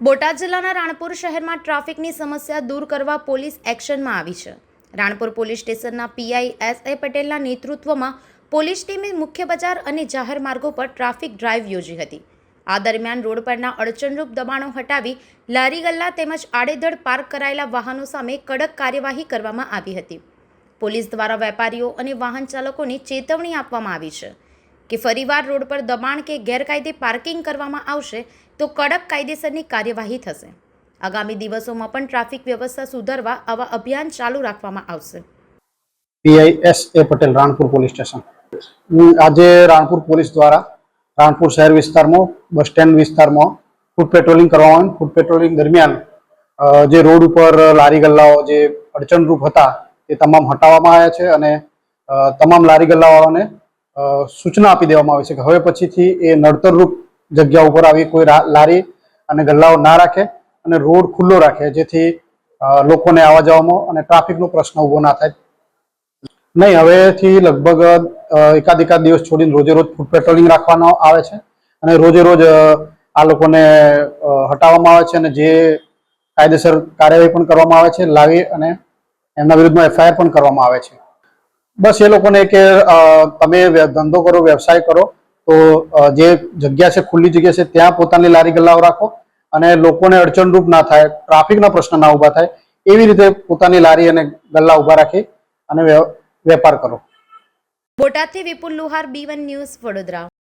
બોટાદ જિલ્લાના રાણપુર શહેરમાં ટ્રાફિકની સમસ્યા દૂર કરવા પોલીસ એક્શનમાં આવી છે। રાણપુર પોલીસ સ્ટેશનના પીઆઈ એસ.એ. પટેલના નેતૃત્વમાં પોલીસ ટીમે મુખ્ય બજાર અને જાહેર માર્ગો પર ટ્રાફિક ડ્રાઈવ યોજી હતી। આ દરમિયાન રોડ પરના અડચણરૂપ દબાણો હટાવી લારી ગલ્લા તેમજ આડેધડ પાર્ક કરાયેલા વાહનો સામે કડક કાર્યવાહી કરવામાં આવી હતી। પોલીસ દ્વારા વેપારીઓ અને વાહન ચાલકોને ચેતવણી આપવામાં આવી છે કે ફરીવાર રોડ પર દબાણ કે ગેરકાયદે પાર્કિંગ કરવામાં આવશે તો કડક કાયદેસરની કાર્યવાહી થશે। આગામી દિવસોમાં પણ ટ્રાફિક વ્યવસ્થા સુધારવા આવા અભિયાન ચાલુ રાખવામાં આવશે। PI S A. Patel Ranpur police station. આજે રાણપુર પોલીસ દ્વારા રાણપુર શહેર વિસ્તારમાં બસ સ્ટેન્ડ વિસ્તારમાં ફૂટ પેટ્રોલિંગ કરવામાં આવ્યું। ફૂટ પેટ્રોલિંગ દરમિયાન જે રોડ ઉપર લારી ગલ્લાઓ જે અડચણરૂપ હતા એ તમામ હટાવવામાં આવ્યા છે અને તમામ લારી ગલ્લાવાળાને સૂચના આપી દેવામાં આવી છે કે હવે પછીથી એ નડતરરૂપ જગ્યા ઉપર આવી કોઈ લારી અને ગલ્લાઓ ના રાખે અને રોડ ખુલ્લો રાખે, જેથી લોકોને આવવા જવામાં અને ટ્રાફિકનો પ્રશ્ન ઊભો ના થાય। નહીં, હવેથી લગભગ એકાદ દિવસ છોડીને રોજે રોજ ફૂટ પેટ્રોલિંગ રાખવાનો આવે છે અને રોજે રોજ આ લોકોને હટાવવામાં આવે છે અને જે કાયદેસર કાર્યવાહી પણ કરવામાં આવે છે, લાવી અને એમના વિરુદ્ધમાં એફઆઈઆર પણ કરવામાં આવે છે। બસ એ લોકોને કે તમે ધંધો કરો, વ્યવસાય કરો તો જે જગ્યા છે, ખુલ્લી જગ્યા છે, ત્યાં પોતાની લારી ગલ્લાઓ રાખો અને લોકોને અડચણરૂપ ના થાય, ટ્રાફિકના પ્રશ્ન ના ઊભા થાય એવી રીતે પોતાની લારી અને ગલ્લા ઊભા રાખી અને વેપાર કરો। બોટાદથી વિપુલ લુહાર, B1 ન્યૂઝ, વડોદરા।